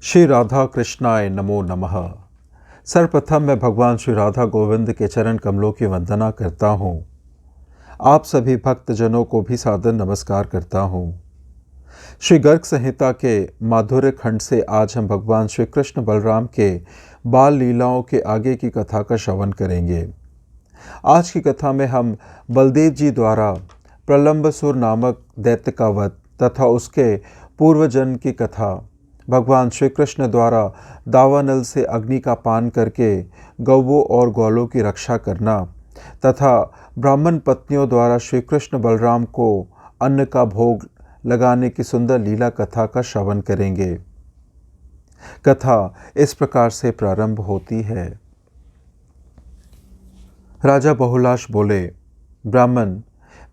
श्री राधा कृष्णाय नमो नमः। सर्वप्रथम मैं भगवान श्री राधा गोविंद के चरण कमलों की वंदना करता हूँ। आप सभी भक्तजनों को भी सादर नमस्कार करता हूँ। श्री गर्ग संहिता के माधुर्य खंड से आज हम भगवान श्री कृष्ण बलराम के बाल लीलाओं के आगे की कथा का श्रवण करेंगे। आज की कथा में हम बलदेव जी द्वारा प्रलंबसुर नामक दैत्य का वध तथा उसके पूर्वजन्म की कथा, भगवान श्री कृष्ण द्वारा दावानल से अग्नि का पान करके गौवों और ग्वालों की रक्षा करना तथा ब्राह्मण पत्नियों द्वारा श्री कृष्ण बलराम को अन्न का भोग लगाने की सुंदर लीला कथा का श्रवण करेंगे। कथा इस प्रकार से प्रारंभ होती है। राजा बहुलाश बोले, ब्राह्मण,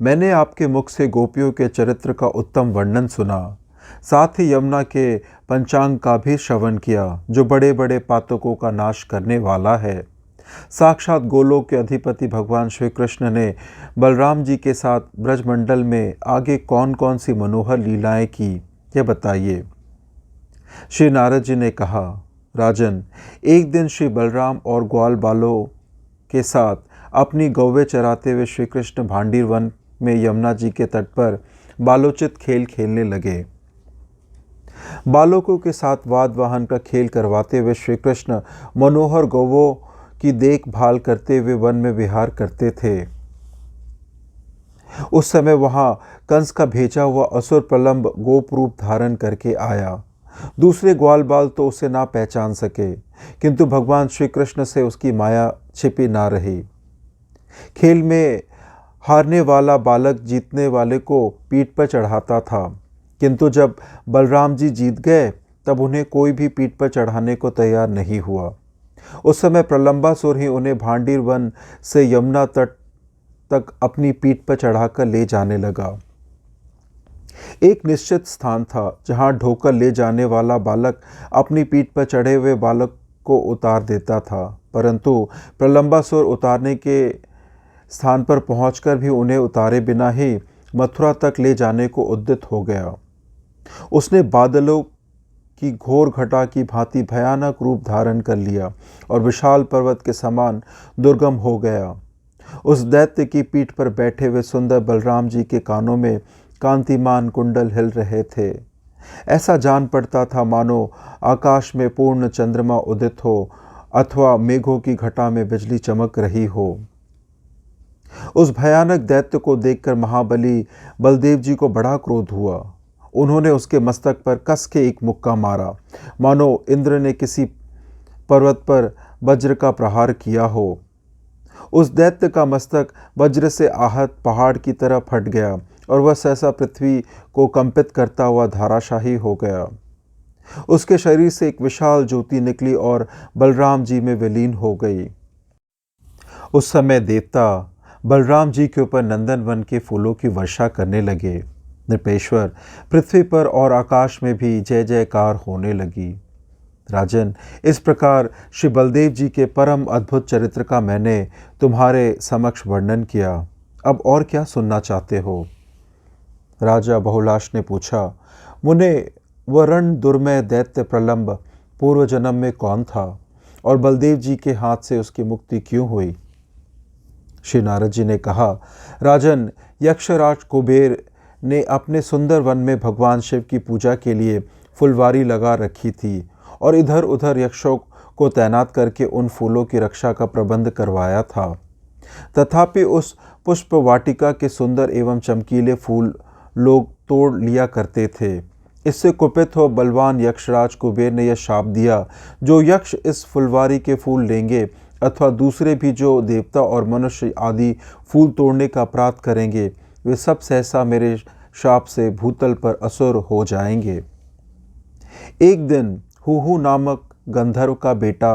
मैंने आपके मुख से गोपियों के चरित्र का उत्तम वर्णन सुना, साथ ही यमुना के पंचांग का भी श्रवण किया जो बड़े बड़े पातकों का नाश करने वाला है। साक्षात गोलोक के अधिपति भगवान श्री कृष्ण ने बलराम जी के साथ ब्रजमंडल में आगे कौन कौन सी मनोहर लीलाएं की, यह बताइए। श्री नारद जी ने कहा, राजन, एक दिन श्री बलराम और ग्वाल बालों के साथ अपनी गौवें चराते हुए श्री कृष्ण भांडीर वन में यमुना जी के तट पर बालोचित खेल खेलने लगे। बालकों के साथ वाद वाहन का खेल करवाते हुए श्री कृष्ण मनोहर गौवों की देखभाल करते हुए वन में विहार करते थे। उस समय वहां कंस का भेजा हुआ असुर प्रलंब गोप रूप धारण करके आया। दूसरे ग्वाल बाल तो उसे ना पहचान सके, किंतु भगवान श्री कृष्ण से उसकी माया छिपी ना रही। खेल में हारने वाला बालक जीतने वाले को पीठ पर चढ़ाता था, किंतु जब बलराम जी जीत गए तब उन्हें कोई भी पीठ पर चढ़ाने को तैयार नहीं हुआ। उस समय प्रलंबासुर ही उन्हें भांडीर वन से यमुना तट तक अपनी पीठ पर चढ़ाकर ले जाने लगा। एक निश्चित स्थान था जहां ढोकर ले जाने वाला बालक अपनी पीठ पर चढ़े हुए बालक को उतार देता था, परंतु प्रलंबासुर उतारने के स्थान पर पहुंचकर भी उन्हें उतारे बिना ही मथुरा तक ले जाने को उद्यत हो गया। उसने बादलों की घोर घटा की भांति भयानक रूप धारण कर लिया और विशाल पर्वत के समान दुर्गम हो गया। उस दैत्य की पीठ पर बैठे हुए सुंदर बलराम जी के कानों में कांतिमान कुंडल हिल रहे थे। ऐसा जान पड़ता था मानो आकाश में पूर्ण चंद्रमा उदित हो अथवा मेघों की घटा में बिजली चमक रही हो। उस भयानक दैत्य को देखकर महाबली बलदेव जी को बड़ा क्रोध हुआ। उन्होंने उसके मस्तक पर कस के एक मुक्का मारा, मानो इंद्र ने किसी पर्वत पर वज्र का प्रहार किया हो। उस दैत्य का मस्तक वज्र से आहत पहाड़ की तरह फट गया और वह सहसा पृथ्वी को कंपित करता हुआ धाराशाही हो गया। उसके शरीर से एक विशाल ज्योति निकली और बलराम जी में विलीन हो गई। उस समय देवता बलराम जी के ऊपर नंदन वन के फूलों की वर्षा करने लगे। नृपेश्वर, पृथ्वी पर और आकाश में भी जय जयकार होने लगी। राजन, इस प्रकार श्री बलदेव जी के परम अद्भुत चरित्र का मैंने तुम्हारे समक्ष वर्णन किया। अब और क्या सुनना चाहते हो? राजा बहुलाश ने पूछा, मुने, वह रण दुर्मय दैत्य प्रलंब पूर्व जन्म में कौन था और बलदेव जी के हाथ से उसकी मुक्ति क्यों हुई? श्री नारद जी ने कहा, राजन, यक्षराज कुबेर ने अपने सुंदर वन में भगवान शिव की पूजा के लिए फुलवारी लगा रखी थी और इधर उधर यक्षों को तैनात करके उन फूलों की रक्षा का प्रबंध करवाया था। तथापि उस पुष्प वाटिका के सुंदर एवं चमकीले फूल लोग तोड़ लिया करते थे। इससे कुपित हो बलवान यक्षराज कुबेर ने यह शाप दिया, जो यक्ष इस फुलवारी के फूल लेंगे अथवा दूसरे भी जो देवता और मनुष्य आदि फूल तोड़ने का अपराध करेंगे, वे सब सहसा मेरे शाप से भूतल पर असुर हो जाएंगे। एक दिन हुहु नामक गंधर्व का बेटा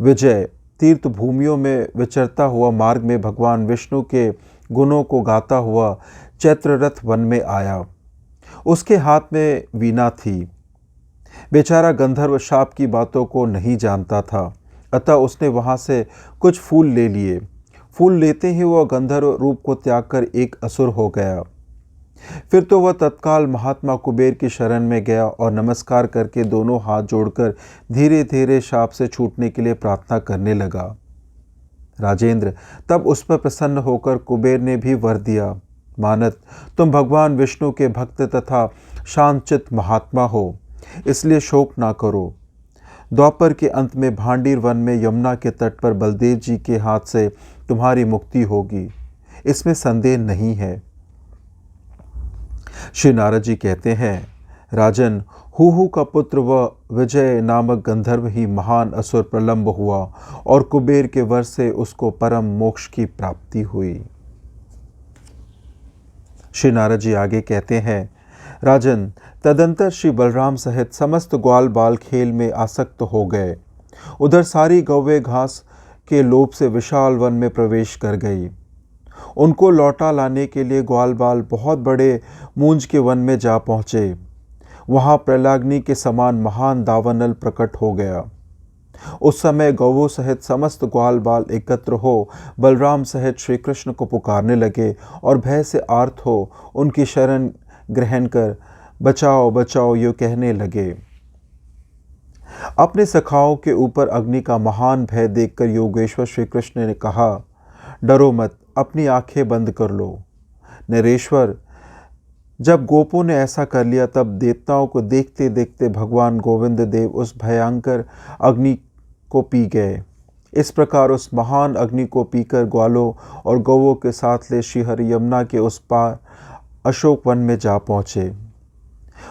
विजय तीर्थ भूमियों में विचरता हुआ मार्ग में भगवान विष्णु के गुणों को गाता हुआ चैत्ररथ वन में आया। उसके हाथ में वीणा थी। बेचारा गंधर्व शाप की बातों को नहीं जानता था, अतः उसने वहां से कुछ फूल ले लिए। फूल लेते ही वह गंधर्व रूप को त्याग कर एक असुर हो गया। फिर तो वह तत्काल महात्मा कुबेर की शरण में गया और नमस्कार करके दोनों हाथ जोड़कर धीरे धीरे शाप से छूटने के लिए प्रार्थना करने लगा। राजेंद्र तब उस पर प्रसन्न होकर कुबेर ने भी वर दिया, मानत तुम भगवान विष्णु के भक्त तथा शांतचित्त महात्मा हो, इसलिए शोक ना करो। द्वापर के अंत में भांडीर वन में यमुना के तट पर बलदेव जी के हाथ से तुम्हारी मुक्ति होगी, इसमें संदेह नहीं है। श्री नारद जी कहते हैं, राजन, हूहू का पुत्र व विजय नामक गंधर्व ही महान असुर प्रलंब हुआ और कुबेर के वर से उसको परम मोक्ष की प्राप्ति हुई। श्री नारद जी आगे कहते हैं, राजन, तदंतर श्री बलराम सहित समस्त ग्वाल बाल खेल में आसक्त हो गए। उधर सारी गौवे घास के लोभ से विशाल वन में प्रवेश कर गई। उनको लौटा लाने के लिए ग्वाल बाल बहुत बड़े मूंज के वन में जा पहुँचे। वहाँ प्रलाग्नि के समान महान दावानल प्रकट हो गया। उस समय गौवों सहित समस्त ग्वाल बाल एकत्र हो बलराम सहित श्री कृष्ण को पुकारने लगे और भय से आर्त हो उनकी शरण ग्रहण कर बचाओ बचाओ यो कहने लगे। अपने सखाओं के ऊपर अग्नि का महान भय देखकर योगेश्वर श्री कृष्ण ने कहा, डरो मत, अपनी आंखें बंद कर लो। नरेश्वर, जब गोपों ने ऐसा कर लिया तब देवताओं को देखते देखते भगवान गोविंद देव उस भयंकर अग्नि को पी गए। इस प्रकार उस महान अग्नि को पीकर ग्वालों और गौवों के साथ ले श्रीहरि यमुना के उस पार अशोक वन में जा पहुँचे।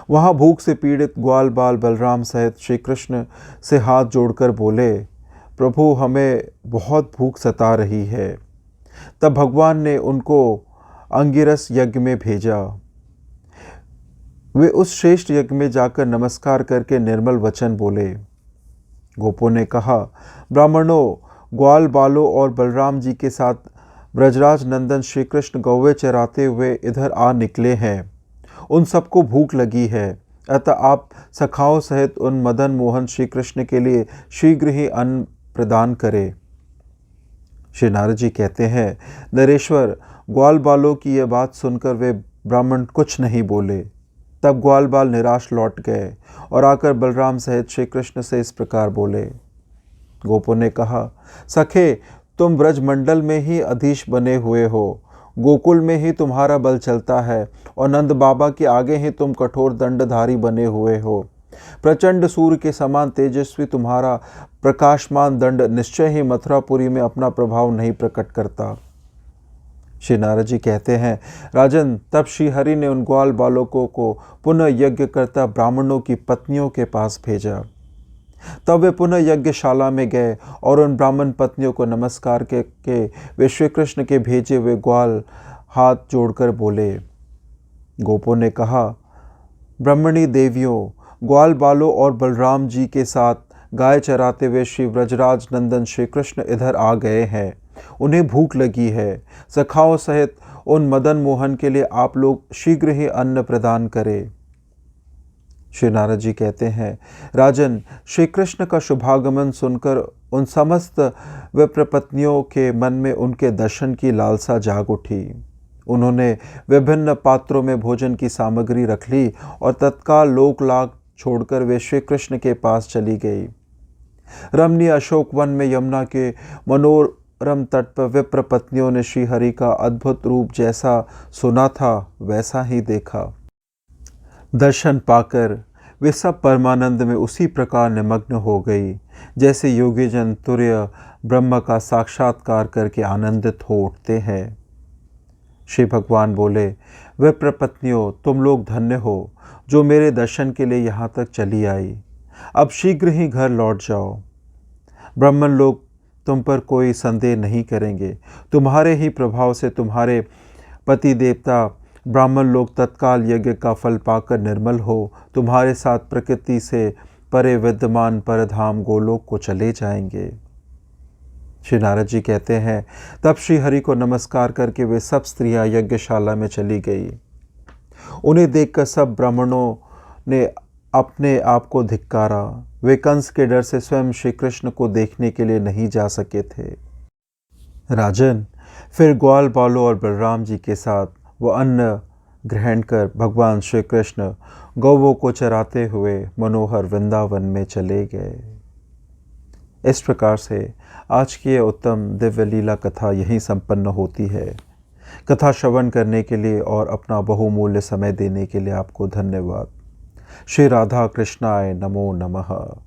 वहाँ भूख से पीड़ित ग्वाल बाल बलराम सहित श्री कृष्ण से हाथ जोड़कर बोले, प्रभु, हमें बहुत भूख सता रही है। तब भगवान ने उनको अंगिरस यज्ञ में भेजा। वे उस श्रेष्ठ यज्ञ में जाकर नमस्कार करके निर्मल वचन बोले। गोपों ने कहा, ब्राह्मणों, ग्वाल बालों और बलराम जी के साथ ब्रजराज नंदन श्री कृष्ण गौवे चराते हुए इधर आ निकले हैं। उन सबको भूख लगी है, अतः आप सखाओं सहित उन मदन मोहन श्री कृष्ण के लिए शीघ्र ही अन्न प्रदान करें। श्री नारद जी कहते हैं, नरेश्वर, ग्वाल बालों की यह बात सुनकर वे ब्राह्मण कुछ नहीं बोले। तब ग्वाल बाल निराश लौट गए और आकर बलराम सहित श्री कृष्ण से इस प्रकार बोले। गोपों ने कहा, सखे, तुम ब्रजमंडल में ही अधीश बने हुए हो, गोकुल में ही तुम्हारा बल चलता है और नंद बाबा के आगे ही तुम कठोर दंडधारी बने हुए हो। प्रचंड सूर्य के समान तेजस्वी तुम्हारा प्रकाशमान दंड निश्चय ही मथुरापुरी में अपना प्रभाव नहीं प्रकट करता। श्री नारद जी कहते हैं, राजन, तब श्री हरि ने उन ग्वाल बालकों को पुनः यज्ञ करता ब्राह्मणों की पत्नियों के पास भेजा। तब वे पुनः यज्ञशाला में गए और उन ब्राह्मण पत्नियों को नमस्कार के वे श्री कृष्ण के भेजे हुए ग्वाल हाथ जोड़कर बोले। गोपों ने कहा, ब्रह्मणी देवियों, ग्वाल बालों और बलराम जी के साथ गाय चराते हुए श्री ब्रजराज नंदन श्री कृष्ण इधर आ गए हैं। उन्हें भूख लगी है। सखाओं सहित उन मदन मोहन के लिए आप लोग शीघ्र ही अन्न प्रदान करें। श्री नारद जी कहते हैं, राजन, श्री कृष्ण का शुभागमन सुनकर उन समस्त विप्रपत्नियों के मन में उनके दर्शन की लालसा जाग उठी। उन्होंने विभिन्न पात्रों में भोजन की सामग्री रख ली और तत्काल लोकलाग छोड़कर वे श्री कृष्ण के पास चली गई। रमणीय अशोक वन में यमुना के मनोरम तट पर विप्र पत्नियों ने श्री हरि का अद्भुत रूप जैसा सुना था वैसा ही देखा। दर्शन पाकर वे सब परमानंद में उसी प्रकार निमग्न हो गई जैसे योगीजन तुर्य ब्रह्म का साक्षात्कार करके आनंदित हो उठते हैं। श्री भगवान बोले, विप्र पत्नियों, तुम लोग धन्य हो जो मेरे दर्शन के लिए यहाँ तक चली आई। अब शीघ्र ही घर लौट जाओ। ब्राह्मण लोग तुम पर कोई संदेह नहीं करेंगे। तुम्हारे ही प्रभाव से तुम्हारे पति देवता ब्राह्मण लोग तत्काल यज्ञ का फल पाकर निर्मल हो तुम्हारे साथ प्रकृति से परे विद्यमान परधाम गोलोक को चले जाएंगे। श्री नारद जी कहते हैं, तब श्री हरि को नमस्कार करके वे सब स्त्रियां यज्ञशाला में चली गई। उन्हें देखकर सब ब्राह्मणों ने अपने आप को धिक्कारा। वे कंस के डर से स्वयं श्री कृष्ण को देखने के लिए नहीं जा सके थे। राजन, फिर ग्वाल बालों और बलराम जी के साथ वो अन्न ग्रहण कर भगवान श्री कृष्ण गौवों को चराते हुए मनोहर वृंदावन में चले गए। इस प्रकार से आज की यह उत्तम दिव्य लीला कथा यहीं संपन्न होती है। कथा श्रवण करने के लिए और अपना बहुमूल्य समय देने के लिए आपको धन्यवाद। श्री राधा कृष्णाय नमो नमः।